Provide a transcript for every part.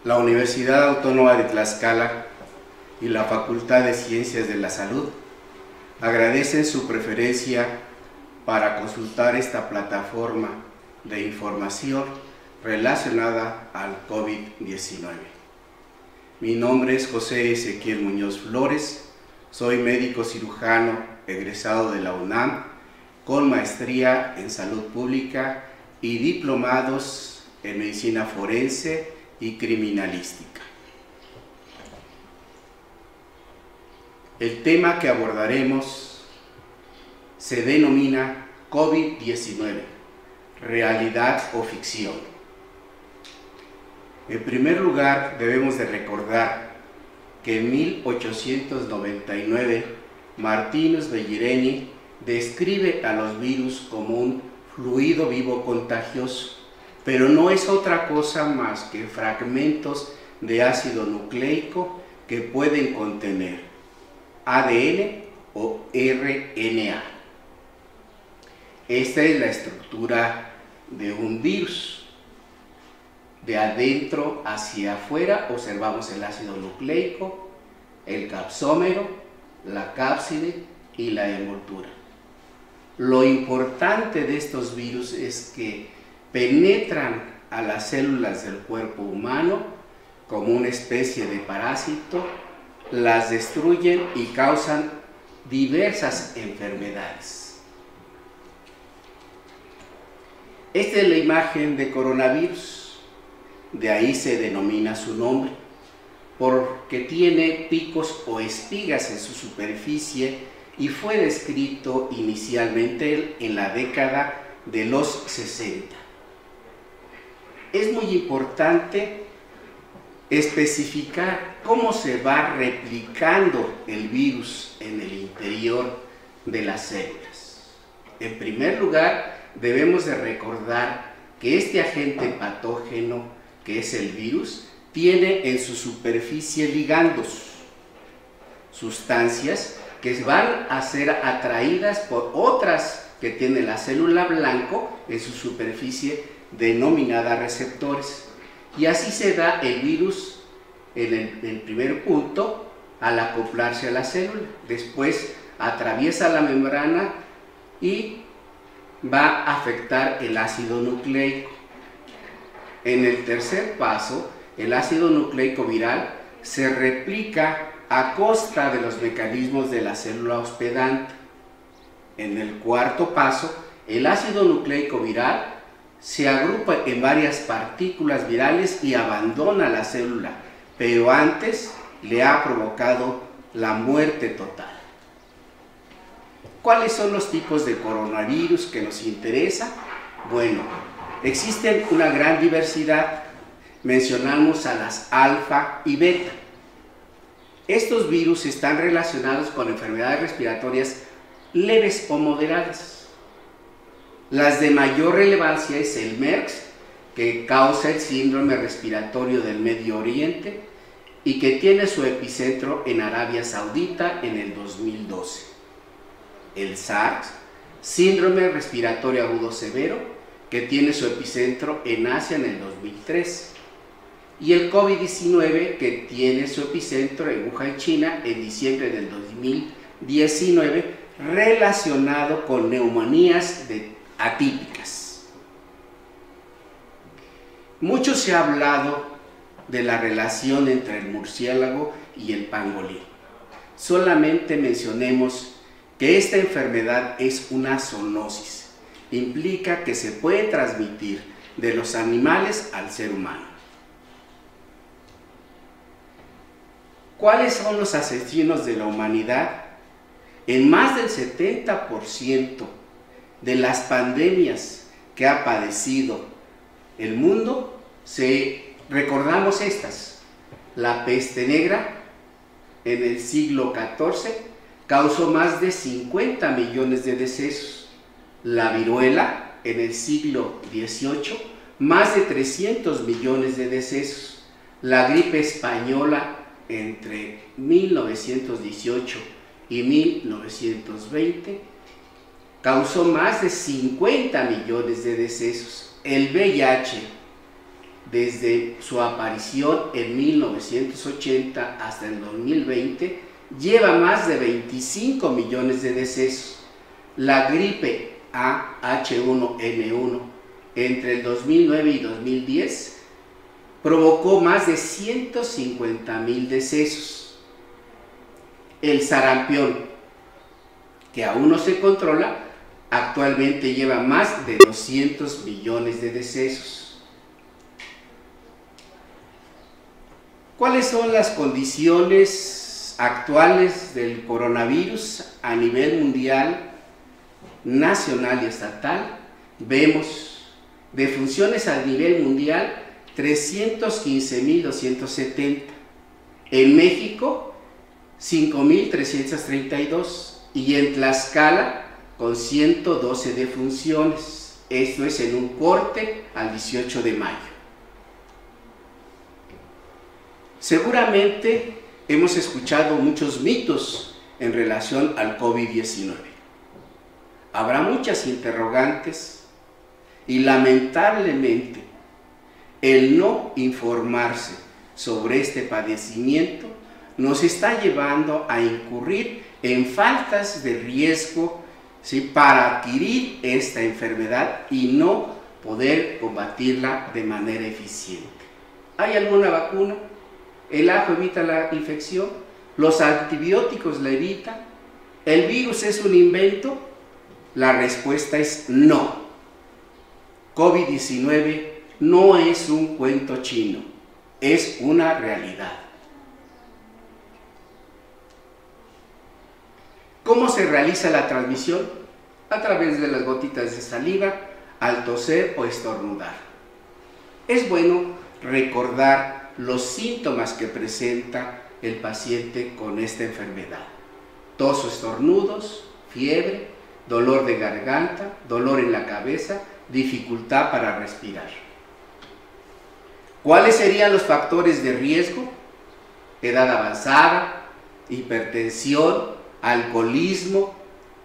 La Universidad Autónoma de Tlaxcala y la Facultad de Ciencias de la Salud agradecen su preferencia para consultar esta plataforma de información relacionada al COVID-19. Mi nombre es José Ezequiel Muñoz Flores, soy médico cirujano egresado de la UNAM con maestría en salud pública y diplomados en medicina forense y criminalística. El tema que abordaremos se denomina COVID-19, realidad o ficción. En primer lugar, debemos de recordar que en 1899 Martínez Bellereni describe a los virus como un fluido vivo contagioso, pero no es otra cosa más que fragmentos de ácido nucleico que pueden contener ADN o RNA. Esta es la estructura de un virus. De adentro hacia afuera observamos el ácido nucleico, el capsómero, la cápside y la envoltura. Lo importante de estos virus es que penetran a las células del cuerpo humano como una especie de parásito, las destruyen y causan diversas enfermedades. Esta es la imagen de coronavirus. De ahí se denomina su nombre, porque tiene picos o espigas en su superficie y fue descrito inicialmente en la década de los 60. Es muy importante especificar cómo se va replicando el virus en el interior de las células. En primer lugar, debemos de recordar que este agente patógeno, que es el virus, tiene en su superficie ligandos, sustancias que van a ser atraídas por otras que tiene la célula blanco en su superficie, denominada receptores. Y así se da el virus en el primer punto al acoplarse a la célula. Después atraviesa la membrana y va a afectar el ácido nucleico. En el tercer paso, el ácido nucleico viral se replica a costa de los mecanismos de la célula hospedante. En el cuarto paso, el ácido nucleico viral se agrupa en varias partículas virales y abandona la célula, pero antes le ha provocado la muerte total. ¿Cuáles son los tipos de coronavirus que nos interesa? Bueno, existen una gran diversidad. Mencionamos a las alfa y beta. Estos virus están relacionados con enfermedades respiratorias leves o moderadas. Las de mayor relevancia es el MERS, que causa el síndrome respiratorio del Medio Oriente y que tiene su epicentro en Arabia Saudita en el 2012. El SARS, síndrome respiratorio agudo severo, que tiene su epicentro en Asia en el 2003. Y el COVID-19, que tiene su epicentro en Wuhan, China, en diciembre del 2019, relacionado con neumonías atípicas. Mucho se ha hablado de la relación entre el murciélago y el pangolín. Solamente mencionemos que esta enfermedad es una zoonosis. Implica que se puede transmitir de los animales al ser humano. ¿Cuáles son los asesinos de la humanidad? En más del 70% de las pandemias que ha padecido el mundo, recordamos estas. La peste negra en el siglo XIV causó más de 50 millones de decesos. La viruela en el siglo XVIII, más de 300 millones de decesos. La gripe española entre 1918 y 1920 causó más de 50 millones de decesos. El VIH desde su aparición en 1980 hasta el 2020, lleva más de 25 millones de decesos. La gripe A H1N1 entre el 2009 y 2010 provocó más de 150,000 decesos. El sarampión, que aún no se controla, actualmente lleva más de 200 millones de decesos. ¿Cuáles son las condiciones actuales del coronavirus a nivel mundial, nacional y estatal? Vemos defunciones a nivel mundial 315,270. En México, 5,332. Y en Tlaxcala, con 112 defunciones. Esto es en un corte al 18 de mayo. Seguramente hemos escuchado muchos mitos en relación al COVID-19. Habrá muchas interrogantes y lamentablemente el no informarse sobre este padecimiento nos está llevando a incurrir en faltas de riesgo, ¿sí?, para adquirir esta enfermedad y no poder combatirla de manera eficiente. ¿Hay alguna vacuna? ¿El ajo evita la infección? ¿Los antibióticos la evitan? ¿El virus es un invento? La respuesta es no. COVID-19 no es un cuento chino, es una realidad. ¿Cómo se realiza la transmisión? A través de las gotitas de saliva, al toser o estornudar. Es bueno recordar los síntomas que presenta el paciente con esta enfermedad: tos o estornudos, fiebre, dolor de garganta, dolor en la cabeza, dificultad para respirar. ¿Cuáles serían los factores de riesgo? Edad avanzada, hipertensión, alcoholismo,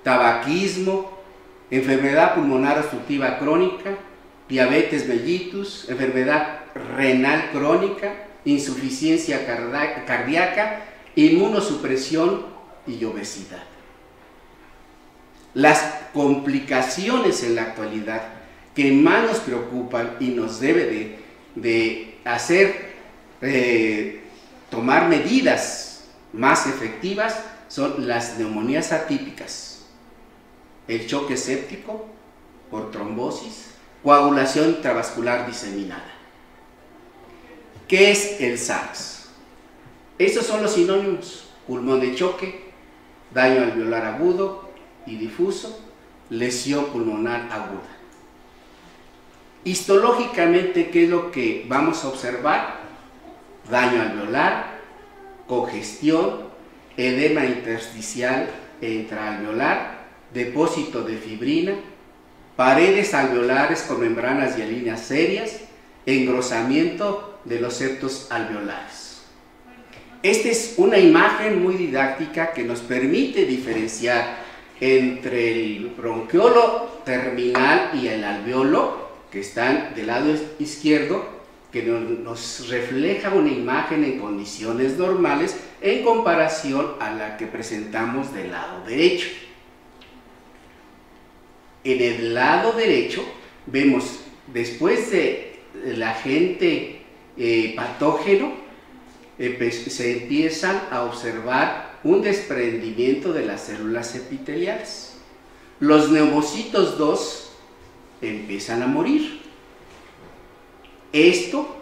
tabaquismo, enfermedad pulmonar obstructiva crónica, diabetes mellitus, enfermedad renal crónica, insuficiencia cardíaca, inmunosupresión y obesidad. Las complicaciones en la actualidad que más nos preocupan y nos debe de hacer tomar medidas más efectivas son las neumonías atípicas, el choque séptico por trombosis, coagulación intravascular diseminada. ¿Qué es el SARS? Estos son los sinónimos: pulmón de choque, daño alveolar agudo y difuso, lesión pulmonar aguda. Histológicamente, ¿qué es lo que vamos a observar? Daño alveolar, congestión, edema intersticial e intraalveolar, depósito de fibrina, paredes alveolares con membranas hialinas serias, engrosamiento de los septos alveolares. Esta es una imagen muy didáctica que nos permite diferenciar entre el bronquiolo terminal y el alveolo, que están del lado izquierdo, que nos refleja una imagen en condiciones normales en comparación a la que presentamos del lado derecho. En el lado derecho vemos, después del agente patógeno, se empiezan a observar un desprendimiento de las células epiteliales. Los neumocitos 2 empiezan a morir. Esto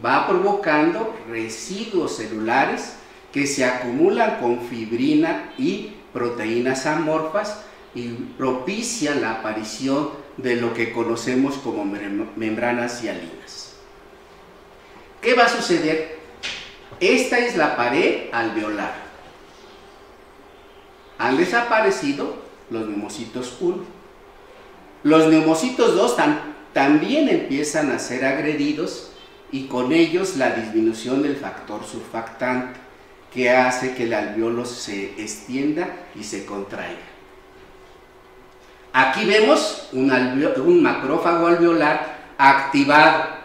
va provocando residuos celulares que se acumulan con fibrina y proteínas amorfas y propician la aparición de lo que conocemos como membranas hialinas. ¿Qué va a suceder? Esta es la pared alveolar. Han desaparecido los neumocitos 1. Los neumocitos 2 también empiezan a ser agredidos, y con ellos la disminución del factor surfactante, que hace que el alveolo se extienda y se contraiga. Aquí vemos un macrófago alveolar activado.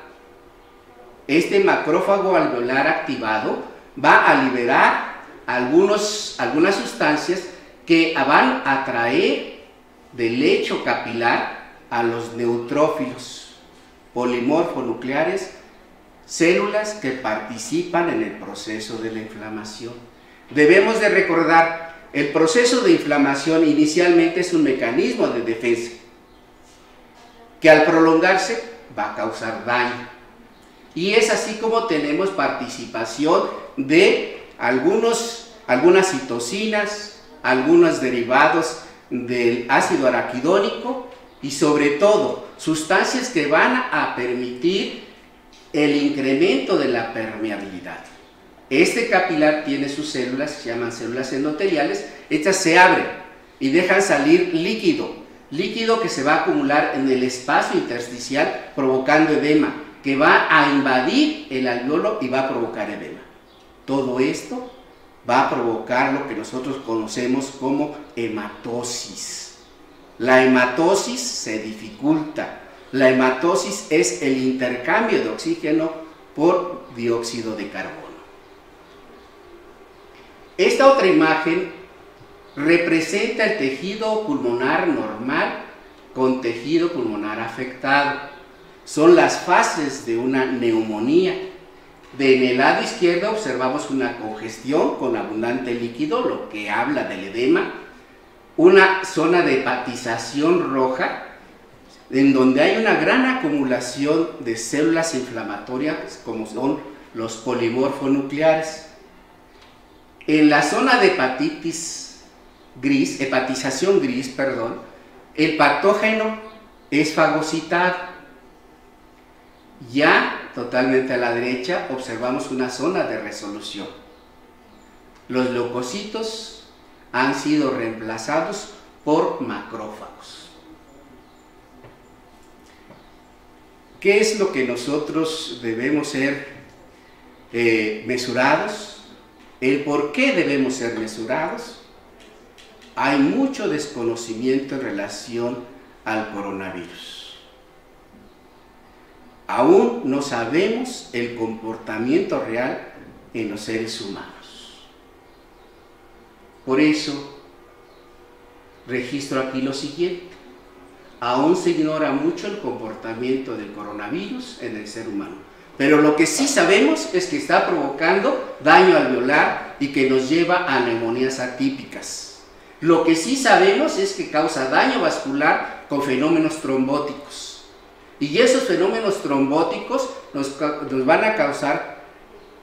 este macrófago alveolar activado va a liberar algunas sustancias que van a atraer del lecho capilar a los neutrófilos, polimorfonucleares, células que participan en el proceso de la inflamación. Debemos de recordar, el proceso de inflamación inicialmente es un mecanismo de defensa que al prolongarse va a causar daño. Y es así como tenemos participación de algunas citocinas, algunos derivados del ácido araquidónico y sobre todo sustancias que van a permitir el incremento de la permeabilidad. Este capilar tiene sus células, se llaman células endoteliales. Estas se abren y dejan salir líquido que se va a acumular en el espacio intersticial provocando edema, que va a invadir el alveolo y va a provocar edema. Todo esto va a provocar lo que nosotros conocemos como hematosis. La hematosis se dificulta. La hematosis es el intercambio de oxígeno por dióxido de carbono. Esta otra imagen representa el tejido pulmonar normal con tejido pulmonar afectado. Son las fases de una neumonía. En el lado izquierdo observamos una congestión con abundante líquido, lo que habla del edema, una zona de hepatización roja, en donde hay una gran acumulación de células inflamatorias, como son los polimorfonucleares. En la zona de hepatización gris, el patógeno es fagocitado. Ya totalmente a la derecha observamos una zona de resolución. Los leucocitos han sido reemplazados por macrófagos. ¿Qué es lo que nosotros debemos ser mesurados? ¿El por qué debemos ser mesurados? Hay mucho desconocimiento en relación al coronavirus. Aún no sabemos el comportamiento real en los seres humanos. Por eso, registro aquí lo siguiente. Aún se ignora mucho el comportamiento del coronavirus en el ser humano. Pero lo que sí sabemos es que está provocando daño alveolar y que nos lleva a neumonías atípicas. Lo que sí sabemos es que causa daño vascular con fenómenos trombóticos. Y esos fenómenos trombóticos nos van a causar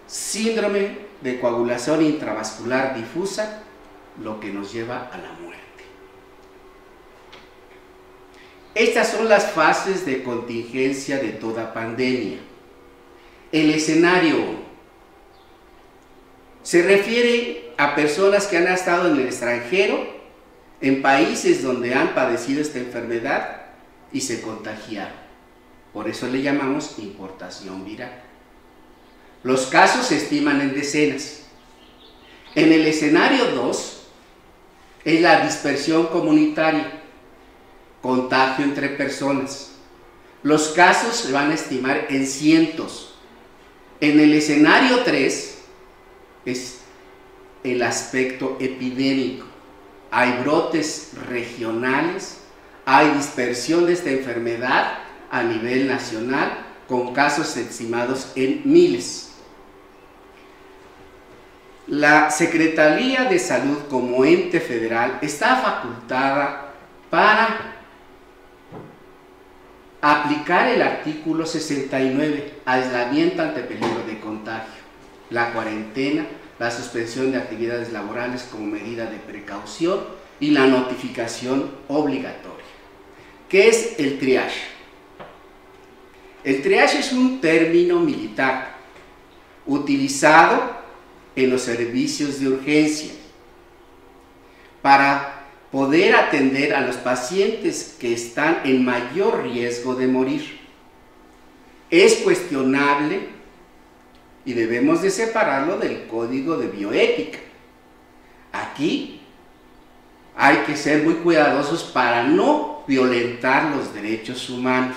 síndrome de coagulación intravascular difusa, lo que nos lleva a la muerte. Estas son las fases de contingencia de toda pandemia. El escenario se refiere a personas que han estado en el extranjero, en países donde han padecido esta enfermedad y se contagiaron. Por eso le llamamos importación viral. Los casos se estiman en decenas. En el escenario 2 es la dispersión comunitaria, contagio entre personas. Los casos se van a estimar en cientos. En el escenario 3 es el aspecto epidémico. Hay brotes regionales, hay dispersión de esta enfermedad a nivel nacional, con casos estimados en miles. La Secretaría de Salud como ente federal está facultada para aplicar el artículo 69, aislamiento ante peligro de contagio, la cuarentena, la suspensión de actividades laborales como medida de precaución y la notificación obligatoria. ¿Qué es el triage? El triage es un término militar utilizado en los servicios de urgencia para poder atender a los pacientes que están en mayor riesgo de morir. Es cuestionable y debemos de separarlo del código de bioética. Aquí hay que ser muy cuidadosos para no violentar los derechos humanos.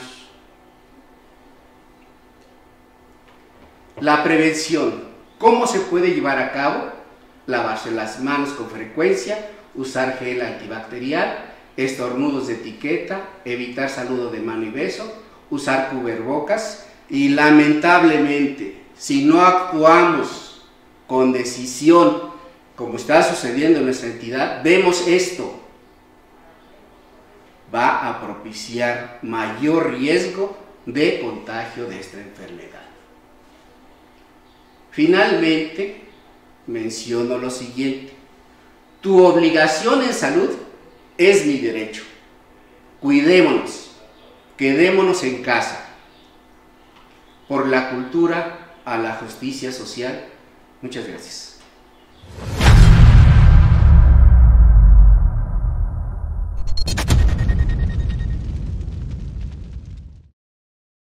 La prevención. ¿Cómo se puede llevar a cabo? Lavarse las manos con frecuencia, usar gel antibacterial, estornudos de etiqueta, evitar saludo de mano y beso, usar cubrebocas y lamentablemente, si no actuamos con decisión, como está sucediendo en nuestra entidad, vemos esto, va a propiciar mayor riesgo de contagio de esta enfermedad. Finalmente, menciono lo siguiente: tu obligación en salud es mi derecho. Cuidémonos, quedémonos en casa. Por la cultura a la justicia social. Muchas gracias.